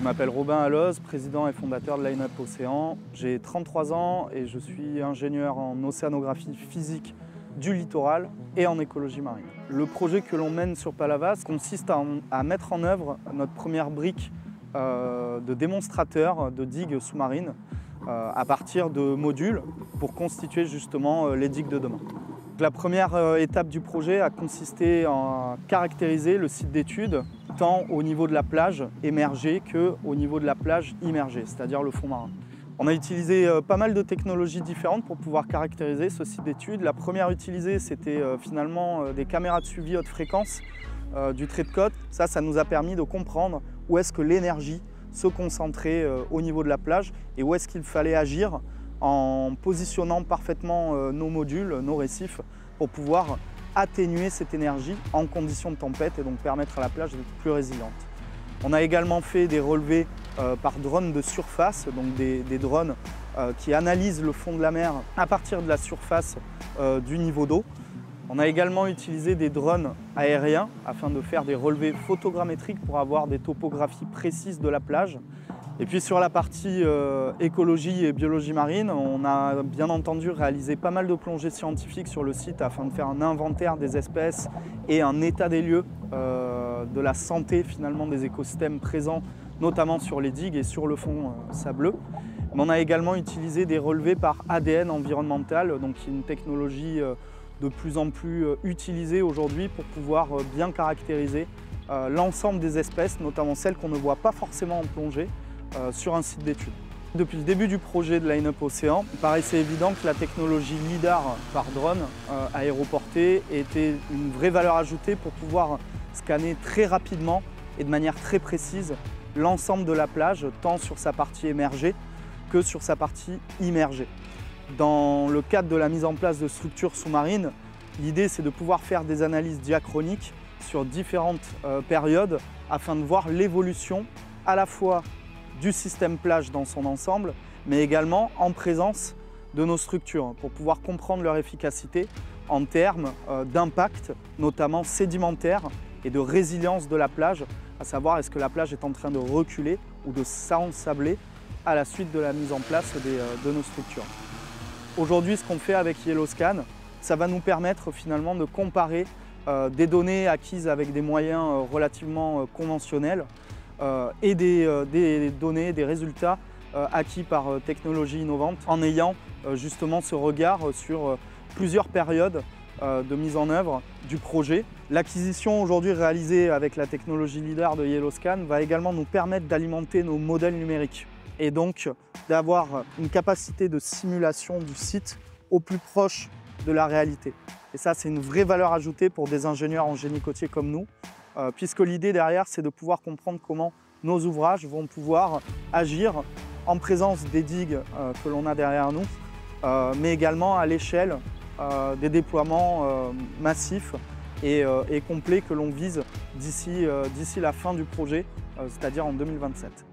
Je m'appelle Robin Alloz, président et fondateur de Line Up Océan. J'ai 33 ans et je suis ingénieur en océanographie physique du littoral et en écologie marine. Le projet que l'on mène sur Palavas consiste à mettre en œuvre notre première brique de démonstrateur de digues sous-marines à partir de modules pour constituer justement les digues de demain. La première étape du projet a consisté à caractériser le site d'étude tant au niveau de la plage émergée qu'au niveau de la plage immergée, c'est-à-dire le fond marin. On a utilisé pas mal de technologies différentes pour pouvoir caractériser ce site d'étude. La première utilisée, c'était finalement des caméras de suivi haute fréquence du trait de côte. Ça nous a permis de comprendre où est-ce que l'énergie se concentrait au niveau de la plage et où est-ce qu'il fallait agir en positionnant parfaitement nos modules, nos récifs, pour pouvoir atténuer cette énergie en conditions de tempête et donc permettre à la plage d'être plus résiliente. On a également fait des relevés par drone de surface, donc des drones qui analysent le fond de la mer à partir de la surface du niveau d'eau. On a également utilisé des drones aériens afin de faire des relevés photogrammétriques pour avoir des topographies précises de la plage. Et puis sur la partie écologie et biologie marine, on a bien entendu réalisé pas mal de plongées scientifiques sur le site afin de faire un inventaire des espèces et un état des lieux de la santé finalement des écosystèmes présents, notamment sur les digues et sur le fond sableux. Mais on a également utilisé des relevés par ADN environnemental, donc une technologie de plus en plus utilisée aujourd'hui pour pouvoir bien caractériser l'ensemble des espèces, notamment celles qu'on ne voit pas forcément en plongée, sur un site d'étude. Depuis le début du projet de Line Up Océan, il paraissait évident que la technologie LIDAR par drone aéroporté était une vraie valeur ajoutée pour pouvoir scanner très rapidement et de manière très précise l'ensemble de la plage, tant sur sa partie émergée que sur sa partie immergée. Dans le cadre de la mise en place de structures sous-marines, l'idée c'est de pouvoir faire des analyses diachroniques sur différentes périodes afin de voir l'évolution à la fois du système plage dans son ensemble, mais également en présence de nos structures pour pouvoir comprendre leur efficacité en termes d'impact, notamment sédimentaire et de résilience de la plage, à savoir est-ce que la plage est en train de reculer ou de s'ensabler à la suite de la mise en place de nos structures. Aujourd'hui, ce qu'on fait avec YellowScan, ça va nous permettre finalement de comparer des données acquises avec des moyens relativement conventionnels et des données, des résultats acquis par technologies innovantes en ayant justement ce regard sur plusieurs périodes de mise en œuvre du projet. L'acquisition aujourd'hui réalisée avec la technologie LIDAR de YellowScan va également nous permettre d'alimenter nos modèles numériques et donc d'avoir une capacité de simulation du site au plus proche de la réalité. Et ça, c'est une vraie valeur ajoutée pour des ingénieurs en génie côtier comme nous, puisque l'idée derrière, c'est de pouvoir comprendre comment nos ouvrages vont pouvoir agir en présence des digues que l'on a derrière nous, mais également à l'échelle des déploiements massifs et complets que l'on vise d'ici la fin du projet, c'est-à-dire en 2027.